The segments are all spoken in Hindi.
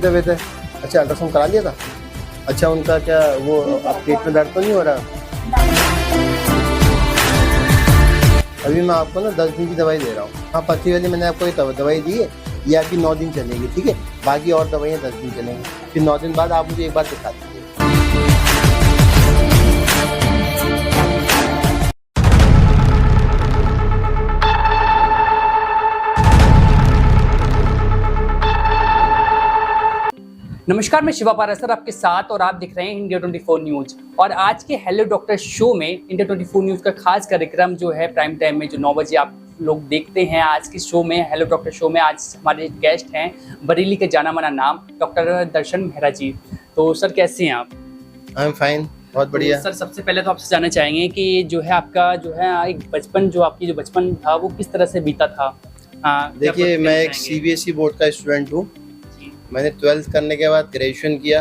तबीयत है? अच्छा, अल्ट्रासाउंड करा लिया था? अच्छा, उनका क्या वो आप पेट में दर्द तो नहीं हो रहा? अभी मैं आपको ना 10 दिन की दवाई दे रहा हूँ। हाँ, पथरी वाली मैंने आपको ये दवाई दी है, ये आपकी 9 दिन चलेगी, ठीक है। बाकी और दवाइयाँ 10 दिन चलेंगी, फिर 9 दिन बाद आप मुझे एक बार दिखा दीजिए। नमस्कार, मैं शिवा पारासर आपके साथ और आप दिख रहे हैं इंडिया 24 न्यूज। और आज के हेलो डॉक्टर शो में इंडिया 24 न्यूज का खास कार्यक्रम जो है प्राइम टाइम में जो 9 बजे आप लोग देखते हैं। आज के शो में, हेलो डॉक्टर शो में, आज हमारे गेस्ट हैं बरेली के जाना माना नाम डॉक्टर दर्शन मेहरा जी। तो सर, कैसे हैं आप? आई एम फाइन, बहुत बढ़िया। तो सर, सबसे पहले तो आपसे जानना चाहेंगे कि जो है आपका जो है एक बचपन, जो आपकी जो बचपन था वो किस तरह से बीता था? देखिए, मैं एक CBSE बोर्ड का स्टूडेंट हूँ। मैंने 12th करने के बाद ग्रेजुएशन किया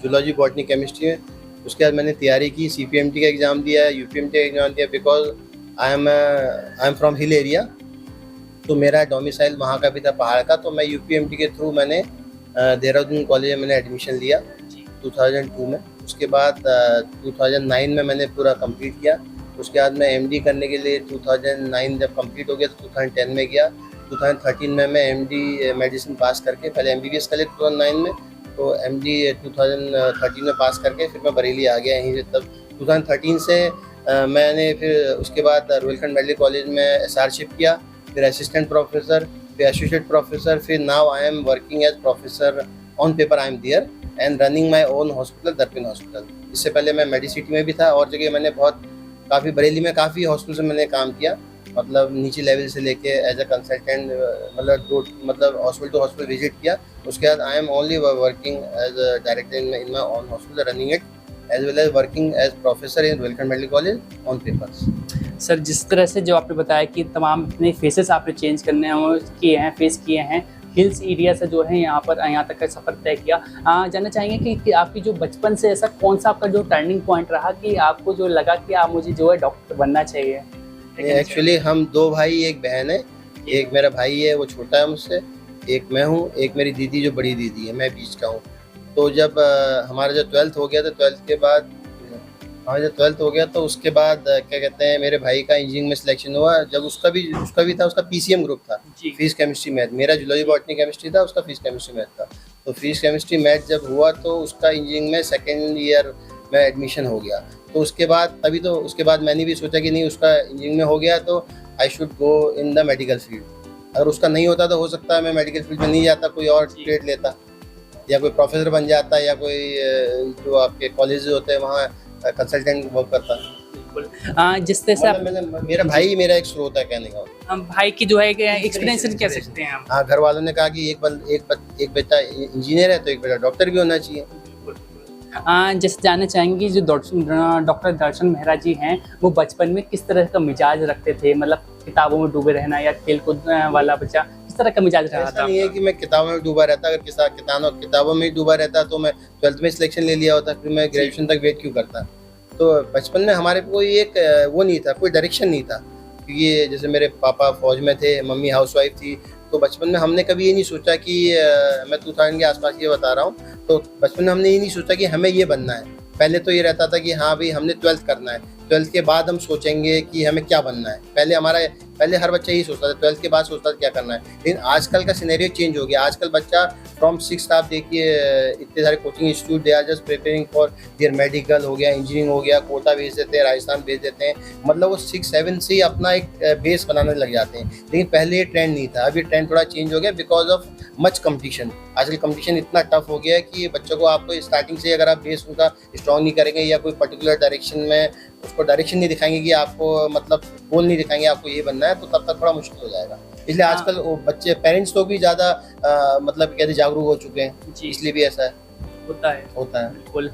जूलॉजी, बॉटनी, केमिस्ट्री में। उसके बाद मैंने तैयारी की, CPMT का एग्ज़ाम दिया, UPMT का एग्ज़ाम दिया। Because I am from hill area, तो मेरा डोमिसाइल वहाँ का भी था, पहाड़ का। तो मैं UPMT के थ्रू मैंने देहरादून कॉलेज में मैंने एडमिशन लिया 2002 में। उसके बाद 2009 में मैंने पूरा कंप्लीट किया। उसके बाद मैं MD करने के लिए 2009 जब कंप्लीट हो गया तो 2010 में गया। 2013 में मैं MD मेडिसिन पास करके, पहले MBBS कर लिया 2009 में, तो MD 2013 में पास करके फिर मैं बरेली आ गया यहीं से। तब 2013 से मैंने फिर उसके बाद रुहेलखंड मेडिकल कॉलेज में SRशिप किया, फिर असिस्टेंट प्रोफेसर, फिर एसोसिएट प्रोफेसर, फिर now I am working as professor. On paper I am there and running my own hospital, Darpan hospital. इससे पहले मैं मेडिसिटी में भी था और जगह मैंने काफ़ी बरेली में काफ़ी हॉस्पिटल से मैंने काम किया, मतलब नीचे लेवल से लेके एज अ कंसल्टेंट, मतलब हॉस्पिटल टू हॉस्पिटल विजिट किया। उसके बाद I am only working as a director in my own hospital, running it as well as working as professor in Rohilkhand medical college on papers. Sir, जिस तरह से जो आपने बताया कि तमाम इतने फेसेस आपने चेंज करने किए हैं, फेस किए हैं, हिल्स एरिया से जो है यहाँ तक का सफ़र तय किया। जानना चाहेंगे कि आपकी जो बचपन से ऐसा कौन सा आपका जो टर्निंग पॉइंट रहा कि आपको जो लगा कि आप मुझे जो है डॉक्टर बनना चाहिए? एक्चुअली हम 2 भाई, एक बहन है। एक मेरा भाई है, वो छोटा है मुझसे, एक मैं हूँ, एक मेरी दीदी जो बड़ी दीदी है, मैं बीच का हूँ। तो जब हमारा जो 12th हो गया तो 12th के बाद तो उसके बाद क्या कहते हैं, मेरे भाई का इंजीनियरिंग में सिलेक्शन हुआ। जब उसका भी था, उसका PCM ग्रुप था, फिजिक्स केमिस्ट्री मैथ। मेरा जूलॉजी बॉटनी केमिस्ट्री था, उसका फिजिक्स केमिस्ट्री मैथ था। तो फिजिक्स केमिस्ट्री मैथ जब हुआ तो उसका इंजीनियरिंग में 2nd ईयर में एडमिशन हो गया। तो उसके बाद मैंने भी सोचा कि नहीं, उसका इंजीनियरिंग में हो गया तो I should go in the medical field. अगर उसका नहीं होता तो हो सकता है मैं मेडिकल फील्ड में नहीं जाता, कोई और ट्रेड लेता या कोई प्रोफेसर बन जाता या कोई जो आपके कॉलेज होते हैं वहाँ कंसल्टेंट वर्क करता। बिल्कुल। जिस तरह से मेरा भाई मेरा एक स्रोत है कहने का। हम भाई की जो है एक्सपीरियंस कह सकते हैं हम। हाँ, घर वालों ने कहा कि एक बेटा इंजीनियर है तो एक बेटा डॉक्टर भी होना चाहिए। जैसे जानना चाहेंगे जो डॉक्टर दर्शन मेहरा जी हैं, वो बचपन में किस तरह का मिजाज रखते थे? मतलब किताबों में डूबे रहना या खेल कूद वाला बच्चा, किस तरह का मिजाज रहा था? ऐसा नहीं है कि मैं किताबों में डूबा रहता। अगर किताबों में ही डूबा रहता तो मैं 12th में सिलेक्शन ले लिया होता, फिर मैं ग्रेजुएशन तक वेट क्यों करता? तो बचपन में हमारे कोई एक वो नहीं था, कोई डायरेक्शन नहीं था। क्योंकि जैसे मेरे पापा फौज में थे, मम्मी हाउसवाइफ थी, तो बचपन में हमने कभी ये नहीं सोचा कि मैं 2000 के आसपास ये बता रहा हूँ, तो बचपन में हमने ये नहीं सोचा कि हमें ये बनना है। पहले तो ये रहता था कि हाँ भाई, हमने 12th करना है, 12th के बाद हम सोचेंगे कि हमें क्या बनना है। पहले हर बच्चा यही सोचता था, 12th के बाद सोचता था क्या करना है। लेकिन आजकल का सिनेरियो चेंज हो गया। आजकल बच्चा फ्रॉम 6th, आप देखिए इतने सारे coaching institute, they are just preparing for their medical हो गया, इंजीनियरिंग हो गया, कोटा भेज देते हैं, राजस्थान भेज देते हैं। मतलब वो 6-7 से ही अपना एक बेस बनाने लग जाते हैं। लेकिन पहले ये ट्रेंड नहीं था, अभी ट्रेंड थोड़ा चेंज हो गया बिकॉज ऑफ मच कंपटीशन। आजकल कंपटीशन इतना टफ हो गया है कि बच्चों को आपको स्टार्टिंग से अगर आप बेस उनका स्ट्रॉन्ग नहीं करेंगे या कोई पर्टिकुलर डायरेक्शन में उसको डायरेक्शन नहीं दिखाएंगे कि आपको, मतलब गोल नहीं दिखाएंगे आपको ये बनना है, तो तब तक थोड़ा मुश्किल हो जाएगा। इसलिए आजकल वो बच्चे, पेरेंट्स लोग भी ज़्यादा मतलब कहते जागरूक हो चुके हैं, इसलिए भी ऐसा होता है। बिल्कुल।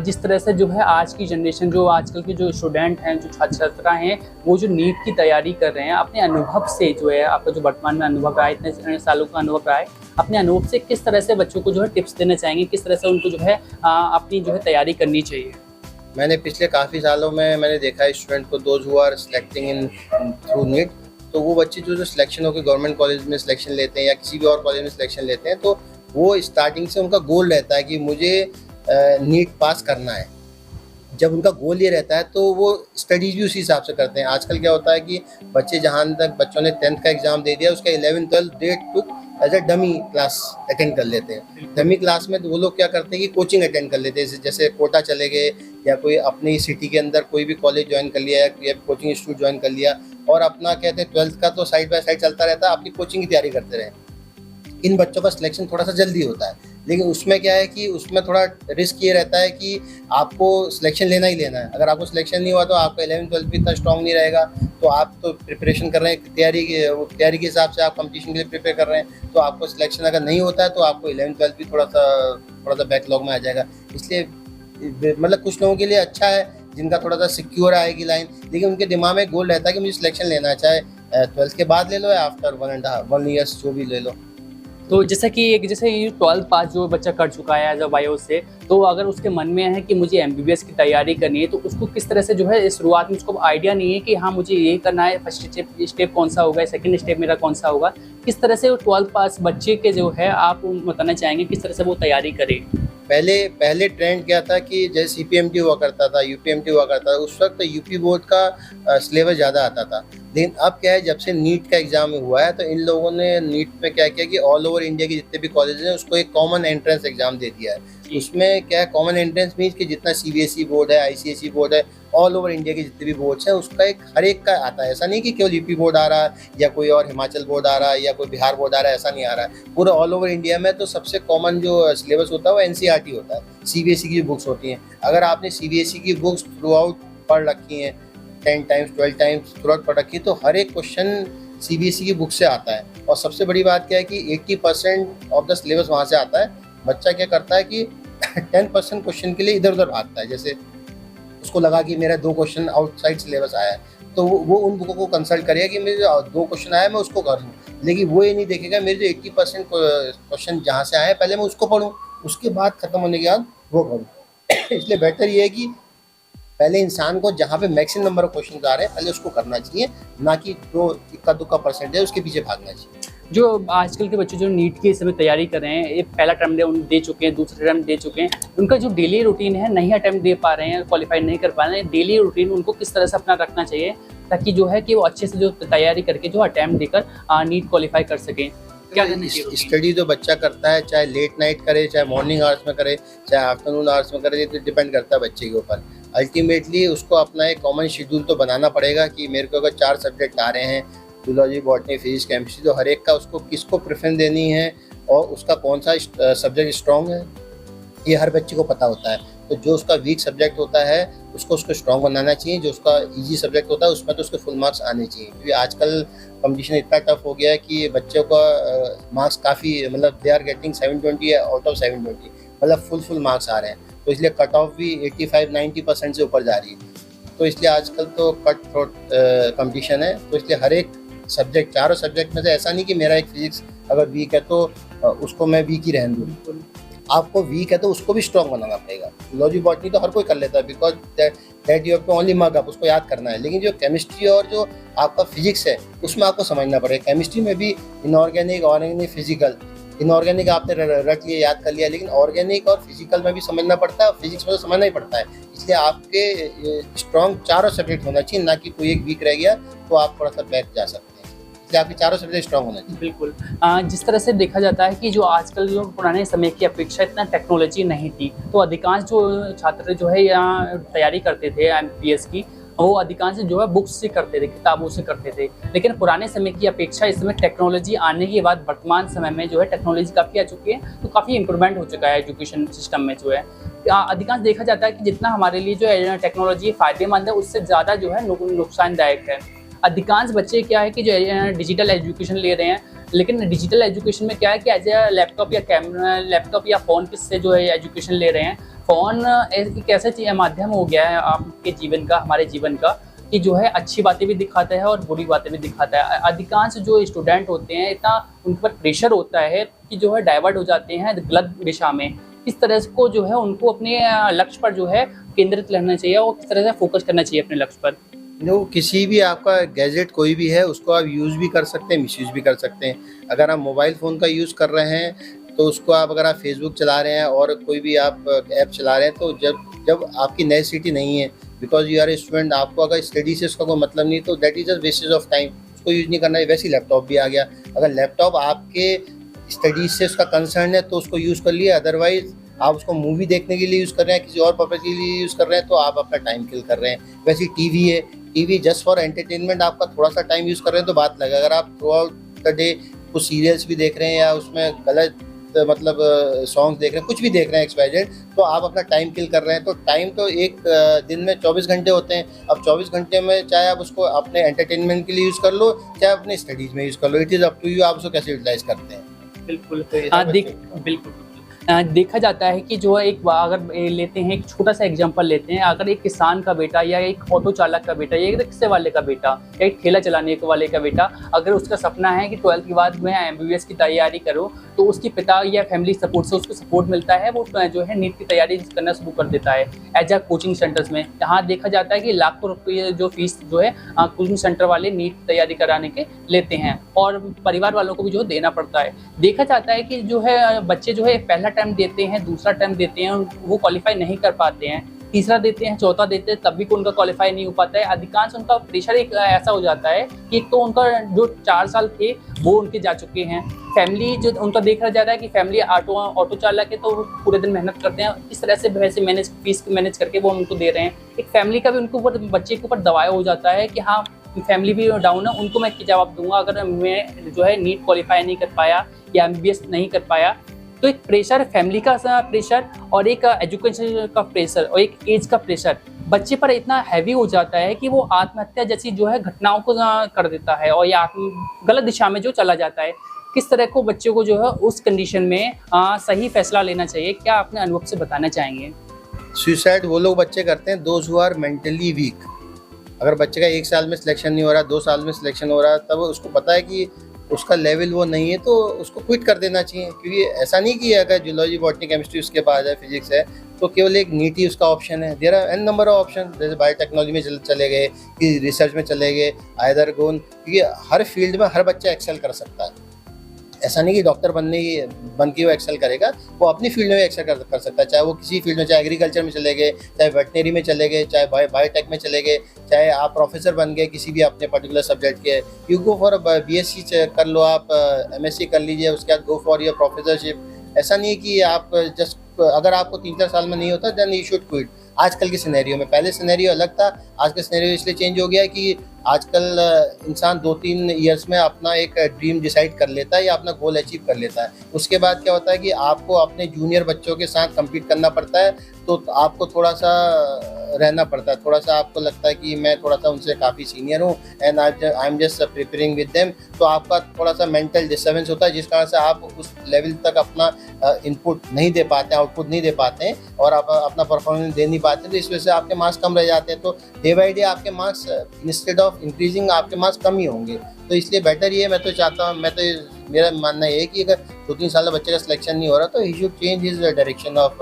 जिस तरह से जो है आज की जनरेशन, जो आजकल के जो स्टूडेंट हैं, जो छात्र छात्रा हैं, वो जो नीट की तैयारी कर रहे हैं, अपने अनुभव से जो है, आपका जो वर्तमान में अनुभव रहा है, इतने सालों का अनुभव रहा है, अपने अनुभव से किस तरह से बच्चों को जो है टिप्स देना चाहेंगे, किस तरह से उनको जो है अपनी जो है तैयारी करनी चाहिए? मैंने पिछले काफ़ी सालों में मैंने देखा है स्टूडेंट को, those who are selecting in through NEET, तो वो बच्चे जो सिलेक्शन होकर गवर्नमेंट कॉलेज में सिलेक्शन लेते हैं या किसी भी और कॉलेज में सिलेक्शन लेते हैं, तो वो स्टार्टिंग से उनका गोल रहता है कि मुझे नीट पास करना है। जब उनका गोल ये रहता है तो वो स्टडीज भी उसी हिसाब से करते हैं। आजकल क्या होता है कि बच्चे, जहाँ तक बच्चों ने 10th का एग्ज़ाम दे दिया, उसका 11th 12th they took as a dummy class attend कर लेते हैं। डमी क्लास में तो वो लोग क्या करते हैं कि कोचिंग अटेंड कर लेते हैं, जैसे कोटा चले गए या कोई अपनी सिटी के अंदर कोई भी कॉलेज ज्वाइन कर लिया या कोचिंग इंस्टीट्यूट ज्वाइन कर लिया, और अपना कहते हैं 12th का तो साइड बाय साइड चलता रहता है, अपनी कोचिंग की तैयारी करते रहे। इन बच्चों का सिलेक्शन थोड़ा सा जल्दी होता है, लेकिन उसमें क्या है कि उसमें थोड़ा रिस्क ये रहता है कि आपको सिलेक्शन लेना ही लेना है। अगर आपको सिलेक्शन नहीं हुआ तो आपका 11th 12th भी इतना स्ट्रॉन्ग नहीं रहेगा, तो आप तो प्रिपरेशन कर रहे हैं, तैयारी के हिसाब से आप कंपटीशन के लिए प्रिपेयर कर रहे हैं, तो आपको सिलेक्शन अगर नहीं होता है तो आपको 11th 12th भी थोड़ा सा बैकलॉग में आ जाएगा। इसलिए मतलब कुछ लोगों के लिए अच्छा है जिनका थोड़ा सा सिक्योर आएगी लाइन, लेकिन उनके दिमाग में गोल रहता है कि मुझे सिलेक्शन लेना है, चाहे 12th के बाद ले लो या आफ्टर 1 ईयर्स जो भी ले लो। तो जैसा कि जैसे ये 12th पास जो बच्चा कर चुका है एज अ बायो से, तो अगर उसके मन में है कि मुझे एमबीबीएस की तैयारी करनी है, तो उसको किस तरह से जो है शुरुआत में उसको आइडिया नहीं है कि हाँ मुझे ये करना है, फर्स्ट स्टेप कौन सा होगा, सेकंड स्टेप मेरा कौन सा होगा, किस तरह से वो 12th पास बच्चे के जो है आप बताना चाहेंगे किस तरह से वो तैयारी करे? पहले ट्रेंड क्या था कि जैसे सीपीएमटी हुआ करता था, यूपीएमटी हुआ करता था, उस वक्त यूपी बोर्ड का सिलेबस ज़्यादा आता था। लेकिन अब क्या है, जब से नीट का एग्ज़ाम हुआ है तो इन लोगों ने नीट में क्या किया कि ऑल ओवर इंडिया के जितने भी कॉलेज हैं उसको एक कॉमन एंट्रेंस एग्ज़ाम दे दिया है। उसमें क्या है, कॉमन एंट्रेंस मीन्स कि जितना सीबीएसई बोर्ड है, आईसीएसई बोर्ड है, ऑल ओवर इंडिया के जितने भी बोर्ड्स हैं उसका एक हर एक का आता है। ऐसा नहीं कि केवल यूपी बोर्ड आ रहा है या कोई और हिमाचल बोर्ड आ रहा है या कोई बिहार बोर्ड आ रहा है, ऐसा नहीं आ रहा है। पूरा ऑल ओवर इंडिया में तो सबसे कॉमन जो सिलेबस होता है वो एनसीईआरटी होता है, सीबीएसई की बुक्स होती हैं। अगर आपने सीबीएसई की बुक्स थ्रू आउट पढ़ रखी हैं, 10 टाइम्स 12 टाइम्स थ्रू आउट पढ़ रखी है, तो हर एक क्वेश्चन सीबीएसई की बुक से आता है। और सबसे बड़ी बात क्या है कि 80% ऑफ द सिलेबस वहाँ से आता है। बच्चा क्या करता है कि 10% क्वेश्चन के लिए इधर उधर भागता है। जैसे उसको लगा कि मेरा 2 क्वेश्चन आउटसाइड सिलेबस आया है, तो वो उन बुकों को कंसल्ट करेगा कि मेरे 2 क्वेश्चन आया, मैं उसको कर लूँ। लेकिन वो ये नहीं देखेगा मेरे जो 80% क्वेश्चन जहाँ से आए हैं पहले मैं उसको पढ़ूँ, उसके बाद ख़त्म होने के बाद वो करूँ। इसलिए बेटर ये है कि पहले इंसान को जहाँ पे मैक्सिमम नंबर ऑफ क्वेश्चन आ रहे हैं पहले उसको करना चाहिए, ना कि जो इक्का दुक्का परसेंट है उसके पीछे भागना चाहिए। जो आजकल के बच्चे जो नीट की इस समय तैयारी कर रहे हैं, एक पहला अटेम्प्ट दे चुके हैं, दूसरा अटेम्प्ट दे चुके हैं, उनका जो डेली रूटीन है, नहीं अटेम्प्ट दे पा रहे हैं, क्वालिफाई नहीं कर पा रहे हैं, डेली रूटीन उनको किस तरह से अपना रखना चाहिए ताकि जो है कि वो अच्छे से जो तैयारी करके जो अटेम्प्ट देकर नीट क्वालिफाई कर सकें? क्या स्टडी जो बच्चा करता है, चाहे लेट नाइट करे, चाहे मॉर्निंग आवर्स में करे, चाहे आफ्टरनून आवर्स में करे, तो डिपेंड करता है बच्चे के ऊपर। अल्टीमेटली उसको अपना एक कॉमन शेड्यूल तो बनाना पड़ेगा कि मेरे को अगर 4 सब्जेक्ट आ रहे हैं, जूलॉजी, बॉटनी, फिजिक्स, केमिस्ट्री, तो हर एक का उसको किसको प्रेफरेंस देनी है और उसका कौन सा सब्जेक्ट स्ट्रॉन्ग है, ये हर बच्चे को पता होता है। तो जो उसका वीक सब्जेक्ट होता है उसको स्ट्रॉन्ग बनाना चाहिए, जो उसका इजी सब्जेक्ट होता है उसमें तो उसके फुल मार्क्स आने चाहिए। क्योंकि आजकल कंपटीशन इतना टफ हो गया है कि बच्चों का मार्क्स काफ़ी, मतलब they are getting 720 out of 720, मतलब फुल मार्क्स आ रहे हैं। तो इसलिए कट ऑफ भी 85-90% से ऊपर जा रही है। तो इसलिए आजकल तो कट थ्रोट कंपटीशन है। तो इसलिए हर एक सब्जेक्ट, चारों सब्जेक्ट में से ऐसा नहीं कि मेरा एक फिजिक्स अगर वीक है तो उसको मैं वीक ही रहने दूँ। आपको वीक है तो उसको भी स्ट्रॉन्ग बनाना पड़ेगा। लॉजी, बॉटनी तो हर कोई कर लेता है, because that you have to only mug up, उसको याद करना है। लेकिन जो केमिस्ट्री और जो आपका फिजिक्स है उसमें आपको समझना पड़ेगा। केमिस्ट्री में भी इनऑर्गेनिक, ऑर्गेनिक, फिजिकल। इनऑर्गेनिक आपने रट लिया, याद कर लिया, लेकिन ऑर्गेनिक और फिजिकल में भी समझना पड़ता है, फिजिक्स में तो समझना ही पड़ता है। इसलिए आपके स्ट्रॉन्ग चारों सब्जेक्ट होना चाहिए, ना कि कोई एक वीक रह गया तो आप थोड़ा सा बैक जा सकते हैं। इसलिए आपके चारों सब्जेक्ट स्ट्रॉन्ग होना चाहिए। बिल्कुल। जिस तरह से देखा जाता है कि जो आजकल जो पुराने समय की अपेक्षा इतना टेक्नोलॉजी नहीं थी, तो अधिकांश जो छात्र जो है यहाँ तैयारी करते थे एमपीएस की, वो अधिकांश जो है बुक्स से करते थे, किताबों से करते थे। लेकिन पुराने समय की अपेक्षा इस समय टेक्नोलॉजी आने के बाद वर्तमान समय में जो है टेक्नोलॉजी काफ़ी आ चुकी है, तो काफ़ी इंप्रूवमेंट हो चुका है एजुकेशन सिस्टम में जो है। अधिकांश देखा जाता है कि जितना हमारे लिए जो है टेक्नोलॉजी फ़ायदेमंद है, उससे ज़्यादा जो है नुकसानदायक है। अधिकांश बच्चे क्या है कि जो डिजिटल एजुकेशन ले रहे हैं, लेकिन डिजिटल एजुकेशन में क्या है कि एज ए लैपटॉप या फ़ोन से जो है एजुकेशन ले रहे हैं। फ़ोन एक ऐसा माध्यम हो गया है आपके जीवन का, हमारे जीवन का, कि जो है अच्छी बातें भी दिखाता है और बुरी बातें भी दिखाता है। अधिकांश जो स्टूडेंट होते हैं, इतना उन पर प्रेशर होता है कि जो है डाइवर्ट हो जाते हैं गलत दिशा में। किस तरह को जो है उनको अपने लक्ष्य पर जो है केंद्रित रहना चाहिए और किस तरह से फोकस करना चाहिए अपने लक्ष्य पर? जो किसी भी आपका गैजेट कोई भी है उसको आप यूज़ भी कर सकते हैं, मिसयूज़ भी कर सकते हैं। अगर आप मोबाइल फ़ोन का यूज़ कर रहे हैं तो उसको आप अगर आप फेसबुक चला रहे हैं और कोई भी आप ऐप चला रहे हैं, तो जब आपकी नेसेसिटी नहीं है, because you are a student, आपको अगर स्टडी से उसका कोई मतलब नहीं, तो that is a wastage of time, उसको यूज़ नहीं करना है। वैसे ही लैपटॉप भी आ गया, अगर लैपटॉप आपके स्टडीज से उसका कंसर्न है तो उसको यूज़ कर लिया, अदरवाइज आप उसको मूवी देखने के लिए यूज़ कर रहे हैं, किसी और पर्पज़ के लिए यूज़ कर रहे हैं, तो आप अपना टाइम किल कर रहे हैं। वैसे ही टीवी है, टीवी जस्ट फॉर एंटरटेनमेंट आपका थोड़ा सा टाइम यूज़ कर रहे हैं तो बात लगे। अगर आप थ्रू आउट द डे कुछ सीरियल्स भी देख रहे हैं या उसमें गलत मतलब सॉन्ग्स देख रहे हैं, कुछ भी देख रहे हैं एक्सवाइजेड, तो आप अपना टाइम किल कर रहे हैं। तो टाइम तो एक दिन में 24 घंटे होते हैं। अब 24 घंटे में चाहे आप उसको अपने एंटरटेनमेंट के लिए यूज़ कर लो, चाहे अपने स्टडीज़ में यूज़ कर लो, it is up to you, आप उसको कैसे यूटिलाइज करते हैं। बिल्कुल। तो ये सब बिल्कुल। देखा जाता है कि जो है अगर लेते हैं, एक छोटा सा एग्जांपल लेते हैं, अगर एक किसान का बेटा या एक ऑटो चालक का बेटा या एक रिक्शे वाले का बेटा या एक ठेला चलाने वाले का बेटा, अगर उसका सपना है कि 12th के बाद मैं MBBS की तैयारी करूं, तो उसके पिता या फैमिली सपोर्ट से उसको सपोर्ट मिलता है, वो जो है नीट की तैयारी करना शुरू कर देता है एज अ कोचिंग सेंटर्स में। यहाँ देखा जाता है कि लाखों रुपये जो फीस जो है कोचिंग सेंटर वाले नीट की तैयारी कराने के लेते हैं, और परिवार वालों को भी जो देना पड़ता है। देखा जाता है कि जो है बच्चे जो है पहला टाइम देते हैं, दूसरा टाइम देते हैं, वो क्वालिफाई नहीं कर पाते हैं, तीसरा देते हैं, चौथा देते हैं, तब भी उनका क्वालिफाई नहीं हो पाता है। अधिकांश उनका प्रेशर एक ऐसा हो जाता है कि एक तो उनका जो 4 साल थे वो उनके जा चुके हैं, फैमिली जो उनका देखा जा रहा है कि फैमिली ऑटो चालक है तो वो पूरे दिन मेहनत करते हैं, इस तरह से वैसे फीस मैनेज करके वो उनको दे रहे हैं। एक फैमिली का भी उनके ऊपर, बच्चे के ऊपर दबाव हो जाता है कि हाँ फैमिली भी डाउन है, उनको मैं जवाब दूंगा अगर मैं जो है नीट क्वालिफाई नहीं कर पाया या MBBS नहीं कर पाया। तो एक प्रेशर, फैमिली का प्रेशर और एक एजुकेशन का प्रेशर और एक एज का प्रेशर बच्चे पर इतना हैवी हो जाता है कि वो आत्महत्या जैसी जो है घटनाओं को कर देता है और या गलत दिशा में जो चला जाता है। किस तरह को बच्चों को जो है उस कंडीशन में सही फैसला लेना चाहिए, क्या अपने अनुभव से बताना चाहेंगे? सुसाइड वो लोग बच्चे करते हैं those who are mentally weak. अगर बच्चे का 1 साल में सिलेक्शन नहीं हो रहा, 2 साल में सिलेक्शन हो रहा, तब उसको पता है कि उसका लेवल वो नहीं है, तो उसको क्विट कर देना चाहिए। क्योंकि ऐसा नहीं कि अगर जूलॉजी, बॉटनी, केमिस्ट्री उसके पास है, फिजिक्स है, तो केवल एक नीट ही उसका ऑप्शन है। There are n number of option, जैसे बायोटेक्नोलॉजी में चले गए, कि रिसर्च में चले गए, आइदर गोन, क्योंकि हर फील्ड में हर बच्चा एक्सेल कर सकता है। ऐसा नहीं कि डॉक्टर बन के वो एक्सेल करेगा, वो अपनी फील्ड में एक्सेल कर सकता है, चाहे वो किसी फील्ड में, चाहे एग्रीकल्चर में चले गए, चाहे वेटनरी में चले गए, चाहे बायोटेक में चले गए, चाहे आप प्रोफेसर बन गए किसी भी अपने पर्टिकुलर सब्जेक्ट के, यू गो फॉर BSc कर लो, आप MSc कर लीजिए, उसके बाद गो फॉर योर प्रोफेसरशिप। ऐसा नहीं है कि आप जस्ट अगर आपको 3-4 साल में नहीं होता देन यू शुड क्विट। आजकल के सिनेरियो में, पहले सिनेरियो अलग था, आज का सिनेरियो इसलिए चेंज हो गया है कि आजकल इंसान 2-3 ईयर्स में अपना एक ड्रीम डिसाइड कर लेता है या अपना गोल अचीव कर लेता है। उसके बाद क्या होता है कि आपको अपने जूनियर बच्चों के साथ कम्पीट करना पड़ता है, तो आपको थोड़ा सा रहना पड़ता है, थोड़ा सा आपको लगता है कि मैं थोड़ा सा उनसे काफ़ी सीनियर हूँ and I am just preparing with them, तो आपका थोड़ा सा मेंटल डिस्टर्बेंस होता है, जिस कारण से आप उस लेवल तक अपना इनपुट नहीं दे पाते हैं, आउटपुट नहीं दे पाते हैं और आप अपना परफॉर्मेंस दे नहीं पाते हैं, तो इस वजह से आपके मार्क्स कम रह जाते हैं। तो डे बाई डे आपके मार्क्स इंस्टेड ऑफ इंक्रीजिंग आपके मार्क्स कम ही होंगे। तो इसलिए बेटर ये, मैं तो चाहता हूँ, मेरा मानना ये है कि अगर 2-3 साल में बच्चे का सिलेक्शन नहीं हो रहा तो he should change his direction of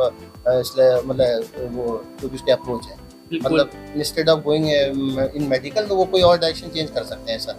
मतलब वो जो भी उसकी अप्रोच है, मतलब instead of going in medical, तो वो कोई और डायरेक्शन चेंज कर सकते हैं। ऐसा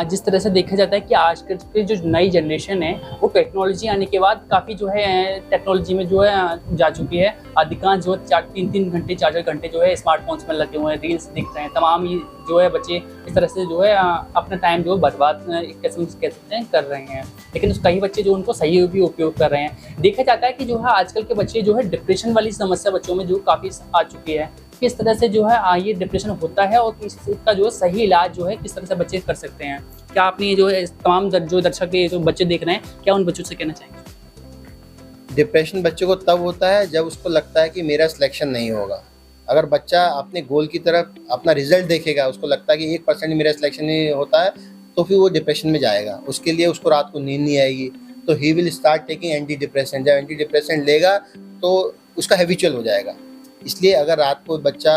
जिस तरह से देखा जाता है कि आजकल की जो नई जनरेशन है वो टेक्नोलॉजी आने के बाद काफ़ी जो है टेक्नोलॉजी में जो है जा चुकी है। अधिकांश जो 3-3 घंटे 4-4 घंटे जो है स्मार्टफोन्स में लगे हुए हैं, रील्स दिख रहे हैं, तमाम ये जो है बच्चे इस तरह से जो है अपना टाइम जो बर्बाद एक किस्म से कह सकते हैं कर रहे हैं। लेकिन कई बच्चे जो उनको सही भी उपयोग कर रहे हैं। देखा जाता है कि जो है आजकल के बच्चे जो है डिप्रेशन वाली समस्या बच्चों में जो काफ़ी आ चुकी है। किस तरह से जो है ये डिप्रेशन होता है और इसका जो है सही इलाज जो है किस तरह से बच्चे कर सकते हैं, क्या आपने ये जो है तमाम जो दर्शक जो बच्चे देख रहे हैं, क्या उन बच्चों से कहना चाहेंगे? डिप्रेशन बच्चे को तब होता है जब उसको लगता है कि मेरा सिलेक्शन नहीं होगा। अगर बच्चा अपने गोल की तरफ अपना रिजल्ट देखेगा, उसको लगता है कि 1% मेरा सिलेक्शन नहीं होता है, तो फिर वो डिप्रेशन में जाएगा। उसके लिए उसको रात को नींद नहीं आएगी, तो he will start taking anti depressant. जब एंटी डिप्रेसेंट लेगा तो उसका हैबिचुअल हो जाएगा। इसलिए अगर रात को बच्चा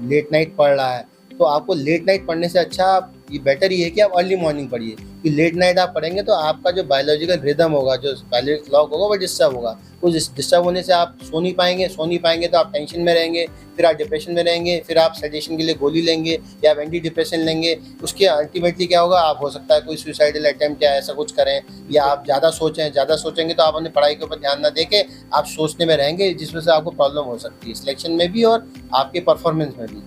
लेट नाइट पढ़ रहा है, तो आपको लेट नाइट पढ़ने से अच्छा ये बेटर ये है कि आप अर्ली मॉर्निंग पढ़िए, कि लेट नाइट आप पढ़ेंगे तो आपका जो बायोलॉजिकल रिदम होगा, जो बायोलॉजिकल क्लॉक होगा, वो डिस्टर्ब होगा। उस डिस्टर्ब होने से आप सो नहीं पाएंगे तो आप टेंशन में रहेंगे, फिर आप डिप्रेशन में रहेंगे, फिर आप सेडेशन के लिए गोली लेंगे या एंटी डिप्रेशन लेंगे। उसके अल्टीमेटली क्या होगा, आप हो सकता है कोई सुसाइडल अटेम्प्ट या ऐसा कुछ करें, या आप ज़्यादा सोचेंगे तो आप अपनी पढ़ाई के ऊपर ध्यान ना देके आप सोचने में रहेंगे, जिस वजह से आपको प्रॉब्लम हो सकती है सिलेक्शन में भी और आपके परफॉर्मेंस में भी।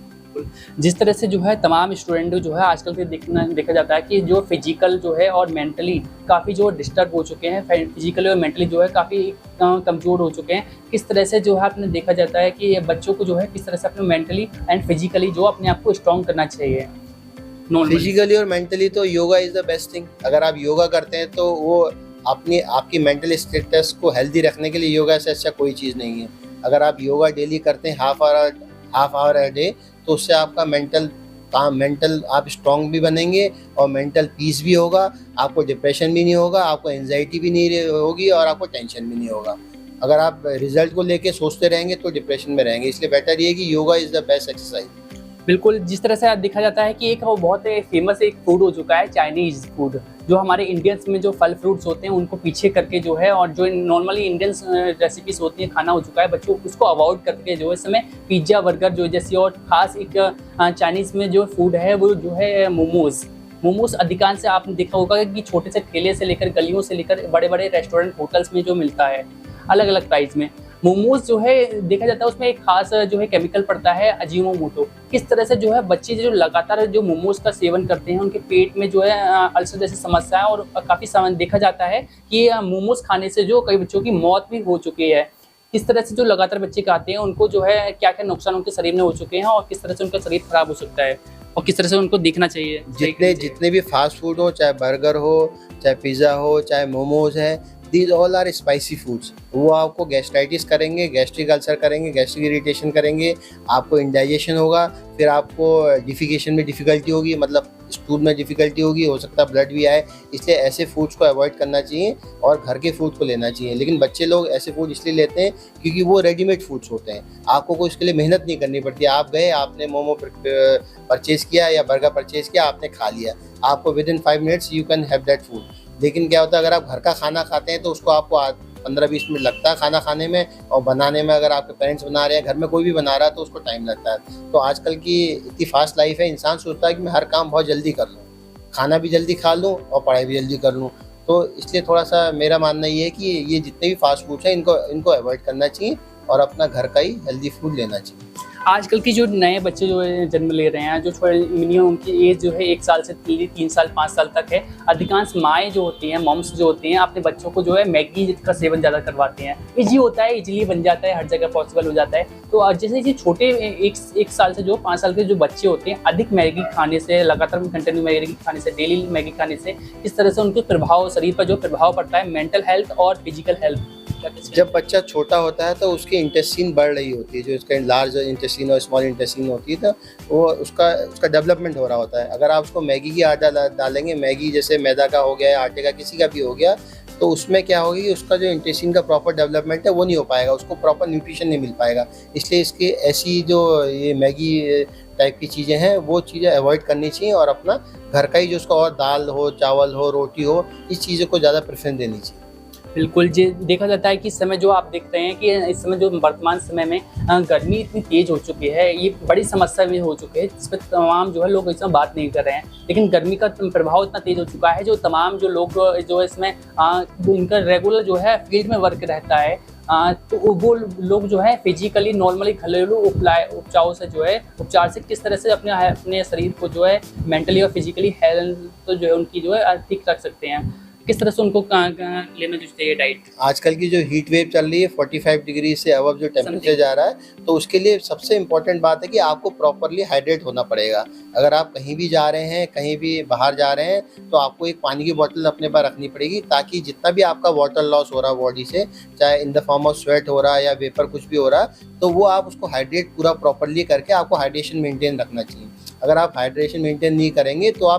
जिस तरह से जो है तमाम स्टूडेंट जो है आजकल के देखा जाता है कि जो फिजिकल जो है और मेंटली काफ़ी जो डिस्टर्ब हो चुके हैं, फिजिकली और मेंटली जो है काफ़ी कमज़ोर हो चुके हैं। किस तरह से जो है आपने देखा जाता है कि ये बच्चों को जो है किस तरह से अपने मेंटली एंड फिजिकली जो अपने आप को स्ट्रॉन्ग करना चाहिए। फिजिकली और मेंटली तो yoga is the best thing. अगर आप योगा करते हैं तो वो आपकी मेंटल स्टेटस को हेल्दी रखने के लिए योगा से अच्छा कोई चीज़ नहीं है। अगर आप योगा डेली करते हैं हाफ आवर अ डे, तो उससे आपका मेंटल आप स्ट्रॉन्ग भी बनेंगे और मेंटल पीस भी होगा, आपको डिप्रेशन भी नहीं होगा, आपको एंजाइटी भी नहीं होगी और आपको टेंशन भी नहीं होगा। अगर आप रिजल्ट को लेके सोचते रहेंगे तो डिप्रेशन में रहेंगे, इसलिए बेटर ये है कि yoga is the best exercise. बिल्कुल, जिस तरह से देखा जाता है कि एक वो बहुत फेमस एक फूड हो चुका है चाइनीज़ फूड, जो हमारे इंडियंस में जो फल फ्रूट्स होते हैं उनको पीछे करके जो है, और जो नॉर्मली इंडियंस रेसिपीज़ होती हैं, खाना हो चुका है, बच्चों उसको अवॉइड करके जो है इस समय पिज़्ज़ा, बर्गर जो जैसी, और ख़ास एक चाइनीज़ में जो फूड है वो जो है मोमोज़ अधिकांश से आपने देखा होगा कि छोटे से ठेले से लेकर, गलियों से लेकर बड़े-बड़े रेस्टोरेंट, होटल्स में जो मिलता है अलग-अलग प्राइस में। मोमोज़ जो है देखा जाता है उसमें एक खास जो है केमिकल पड़ता है अजीनोमोटो। किस तरह से जो है बच्चे जो लगातार जो मोमोज़ का सेवन करते हैं उनके पेट में जो है अल्सर जैसी समस्या है, और काफ़ी समय देखा जाता है कि मोमोज़ खाने से जो कई बच्चों की मौत भी हो चुकी है। किस तरह से जो लगातार बच्चे खाते हैं उनको जो है क्या-क्या नुकसान उनके शरीर में हो चुके हैं, और किस तरह से उनका शरीर खराब हो सकता है, और किस तरह से उनको देखना चाहिए। जितने भी फास्ट फूड हो, चाहे बर्गर हो, चाहे पिज़्ज़ा हो, चाहे मोमोज़ है, these all are spicy foods. वो आपको गैस्ट्राइटिस करेंगे, गैस्ट्रिक अल्सर करेंगे, गैस्ट्रिक इरिटेशन करेंगे, आपको इंडाइजेशन होगा, फिर आपको डिफिकेशन में डिफ़िकल्टी होगी, मतलब स्टूल में डिफ़िकल्टी होगी, हो सकता है ब्लड भी आए। इसलिए ऐसे फूड्स को अवॉइड करना चाहिए और घर के फूड को लेना चाहिए। लेकिन बच्चे लोग ऐसे फूड इसलिए लेते हैं क्योंकि वो रेडीमेड फूड्स होते हैं, आपको कोई इसके लिए मेहनत नहीं करनी पड़ती। आप गए, आपने मोमो परचेज़ किया या बर्गर परचेज़ किया, आपने खा लिया, आपको within 5 minutes you can have that food. लेकिन क्या होता है, अगर आप घर का खाना खाते हैं तो उसको आपको 15-20 मिनट लगता है खाना खाने में, और बनाने में अगर आपके पेरेंट्स बना रहे हैं, घर में कोई भी बना रहा है, तो उसको टाइम लगता है। तो आजकल की इतनी फास्ट लाइफ है, इंसान सोचता है कि मैं हर काम बहुत जल्दी कर लूँ, खाना भी जल्दी खा लूँ और पढ़ाई भी जल्दी कर लूँ। तो इसलिए थोड़ा-सा मेरा मानना ये है कि ये जितने भी फास्ट फूड्स हैं इनको अवॉइड करना चाहिए और अपना घर का ही हेल्दी फूड लेना चाहिए। आजकल की जो नए बच्चे जो है जन्म ले रहे हैं, जो थोड़े मिनिमम उनकी एज जो है 1 साल से 3 साल 5 साल तक है, अधिकांश माएँ जो होती हैं, मॉम्स जो होती हैं, अपने बच्चों को जो है मैगी का सेवन ज़्यादा करवाते हैं। ईज़ी होता है, ईज़िली बन जाता है, हर जगह पॉसिबल हो जाता है। तो जैसे कि छोटे 1 साल से जो 5 साल के जो बच्चे होते हैं, अधिक मैगी खाने से, लगातार कंटिन्यू मैगी खाने से, डेली मैगी खाने से किस तरह से उनके प्रभाव, शरीर पर जो प्रभाव पड़ता है, मेंटल हेल्थ और फिजिकल हेल्थ। जब बच्चा छोटा होता है तो उसकी इंटेस्टाइन बढ़ रही होती है, जो इसका लार्ज इंटेस्टाइन और स्मॉल इंटेस्टाइन होती है, तो वो उसका डेवलपमेंट हो रहा होता है। अगर आप उसको मैगी की आदत डालेंगे, मैगी जैसे मैदा का हो गया या आटे का किसी का भी हो गया, तो उसमें क्या होगी कि उसका जो इंटेस्टाइन का प्रॉपर डेवलपमेंट है वो नहीं हो पाएगा, उसको प्रॉपर न्यूट्रिशन नहीं मिल पाएगा। इसलिए इसकी ऐसी जो ये मैगी टाइप की चीज़ें हैं वो चीज़ें अवॉइड करनी चाहिए और अपना घर का ही जो उसका, और दाल हो, चावल हो, रोटी हो, इस चीज़ों को ज़्यादा प्रेफरेंस देनी चाहिए। बिल्कुल जी, देखा जाता है कि इस समय जो आप देख रहे हैं कि इस समय जो वर्तमान समय में गर्मी इतनी तेज़ हो चुकी है, ये बड़ी समस्या भी हो चुकी है, जिस पर तमाम जो है लोग इसमें बात नहीं कर रहे हैं। लेकिन गर्मी का प्रभाव इतना तेज़ हो चुका है, जो तमाम जो लोग जो इसमें इनका रेगुलर जो है फील्ड में वर्क रहता है, तो वो लोग जो है फिजिकली नॉर्मली घरेलू उपचार से किस तरह से अपने शरीर को जो है मेंटली और फिजिकली हेल्थ जो है उनकी जो है ठीक रख सकते हैं, किस तरह से उनको लेना जो चाहिए डाइट। आजकल की जो हीट वेव चल रही है 45 डिग्री से अबव जो टेम्परेचर जा रहा है, तो उसके लिए सबसे इम्पोर्टेंट बात है कि आपको प्रॉपरली हाइड्रेट होना पड़ेगा। अगर आप कहीं भी जा रहे हैं, कहीं भी बाहर जा रहे हैं, तो आपको एक पानी की बोतल अपने पास रखनी पड़ेगी, ताकि जितना भी आपका वाटर लॉस हो रहा है बॉडी से, चाहे in the form of sweat हो रहा है या वेपर कुछ भी हो रहा है, तो वो आप उसको हाइड्रेट पूरा प्रॉपरली करके आपको हाइड्रेशन मेंटेन रखना चाहिए। अगर आप हाइड्रेशन मेंटेन नहीं करेंगे तो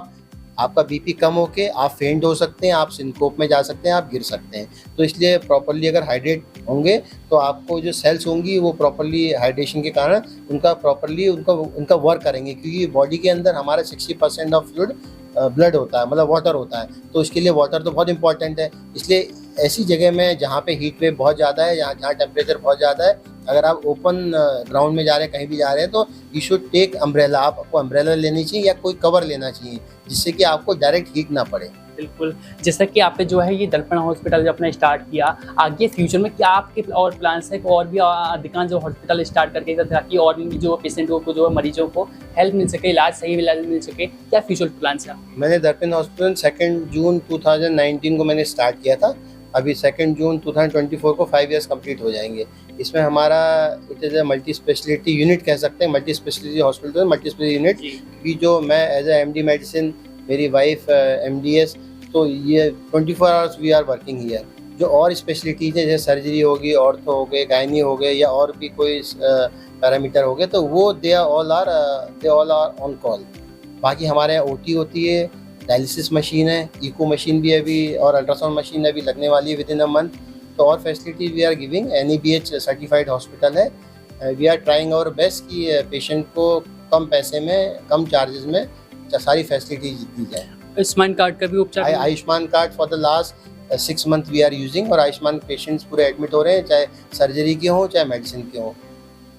आपका बीपी कम होके आप फेंट हो सकते हैं, आप सिनकोप में जा सकते हैं, आप गिर सकते हैं। तो इसलिए प्रॉपरली अगर हाइड्रेट होंगे तो आपको जो सेल्स होंगी वो प्रॉपरली हाइड्रेशन के कारण उनका प्रॉपरली उनका वर्क करेंगे, क्योंकि बॉडी के अंदर हमारा 60% ऑफ फ्लूइड ब्लड होता है, मतलब वाटर होता है, तो इसके लिए वाटर तो बहुत इंपॉर्टेंट है। इसलिए ऐसी जगह में जहाँ पे हीट वेव बहुत ज़्यादा है, जहाँ टेम्परेचर बहुत ज़्यादा है, अगर आप ओपन ग्राउंड में जा रहे हैं, कहीं भी जा रहे हैं, तो यू शुड टेक अम्ब्रेला। आपको अम्ब्रेला लेनी चाहिए या कोई कवर लेना चाहिए जिससे कि आपको डायरेक्ट हीट ना पड़े। बिल्कुल, जैसा कि आपने जो है ये दर्पण हॉस्पिटल जो अपना स्टार्ट किया, आगे फ्यूचर में क्या आपके और प्लान्स है कि और भी अधिकांश जो हॉस्पिटल स्टार्ट करके ताकि और भी जो पेशेंटों को जो मरीजों को हेल्प मिल सके, इलाज सही इलाज मिल सके, क्या फ्यूचर प्लान्स है आपके? मैंने दर्पण हॉस्पिटल 2 जून 2019 को मैंने स्टार्ट किया था। अभी 2 जून 2024 को 5 इयर्स कंप्लीट हो जाएंगे। इसमें हमारा it is a multi specialty unit कह सकते हैं, multi specialty hospital, multi specialty unit. क्योंकि जो मैं एज ए MD मेडिसिन, मेरी वाइफ MDS, तो ये 24 hours we are working here. जो और स्पेशलिटीज़ हैं जैसे सर्जरी होगी, ऑर्थो हो गए, गायनी हो गए, या और भी कोई पैरामीटर हो गए, तो वो they all are on call. बाकी हमारे यहाँ OT होती है, डायलिसिस मशीन है, इको मशीन भी अभी, और अल्ट्रासाउंड मशीन अभी लगने वाली है विदिन अ मंथ। तो और facilities we are giving. NABH certified hospital है। We are trying our best कि पेशेंट को कम पैसे में, कम चार्जेस में सारी फैसिलिटीज दी जाए। आयुष्मान कार्ड का भी उपचार Ayushman card for the last 6 month we are using, और आयुष्मान पेशेंट्स पूरे एडमिट हो रहे हैं, चाहे सर्जरी के हों चाहे मेडिसिन के हों।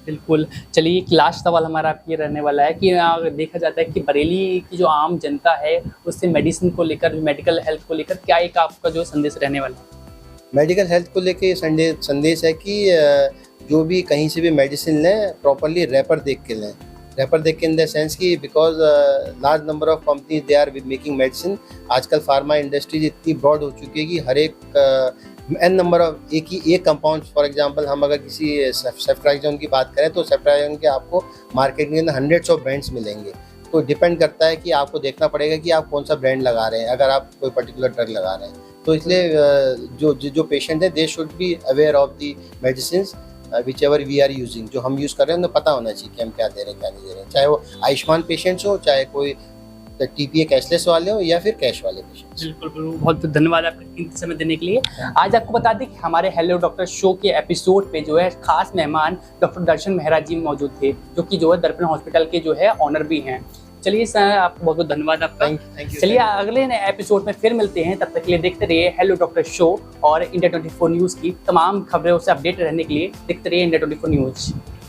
बिल्कुल। चलिए, एक लास्ट सवाल हमारा आपके रहने वाला है कि देखा जाता है कि बरेली की जो आम जनता है उससे मेडिसिन को लेकर, मेडिकल हेल्थ को लेकर क्या एक आपका जो संदेश रहने वाला है? मेडिकल हेल्थ को लेके संदेश है कि जो भी कहीं से भी मेडिसिन लें, प्रॉपरली रैपर देख के लें। रैपर देख के इन द सेंस कि because large number of companies they are making medicine. आजकल फार्मा इंडस्ट्रीज इतनी ब्रॉड हो चुकी है कि हर एक एन नंबर ऑफ एक कंपाउंड, फॉर एग्जांपल हम अगर किसी सेफ्ट्राइजोन की बात करें तो सेफ्ट्राइजोन के आपको मार्केट के अंदर हंड्रेड्स ऑफ ब्रांड्स मिलेंगे। तो डिपेंड करता है कि आपको देखना पड़ेगा कि आप कौन सा ब्रांड लगा रहे हैं, अगर आप कोई पर्टिकुलर ड्रग लगा रहे हैं। तो इसलिए जो पेशेंट है they should be aware of the medicine whichever we are using. जो हम यूज़ कर रहे हैं उन्हें पता होना चाहिए कि हम क्या दे रहे हैं क्या नहीं दे रहे हैं, चाहे वो आयुष्मान पेशेंट्स हो, चाहे कोई TPA कैशलेस वाले हो, या फिर कैश वाले पेशेंट्स। बिल्कुल, बहुत बहुत धन्यवाद आपका कीमती समय देने के लिए। आज आपको बता दें कि हमारे हेलो डॉक्टर शो के एपिसोड पे जो है खास मेहमान डॉक्टर दर्शन मेहरा जी मौजूद थे, जो कि जो है दर्पण हॉस्पिटल के जो है ऑनर भी हैं। चलिए सर, आपको बहुत बहुत धन्यवाद आपका। Thank you. चलिए, अगले एपिसोड में फिर मिलते हैं, तब तक के लिए देखते रहिए हेलो डॉक्टर शो और इंडिया 24 न्यूज़ की तमाम खबरों से अपडेट रहने के लिए देखते रहिए इंडिया 24 न्यूज़।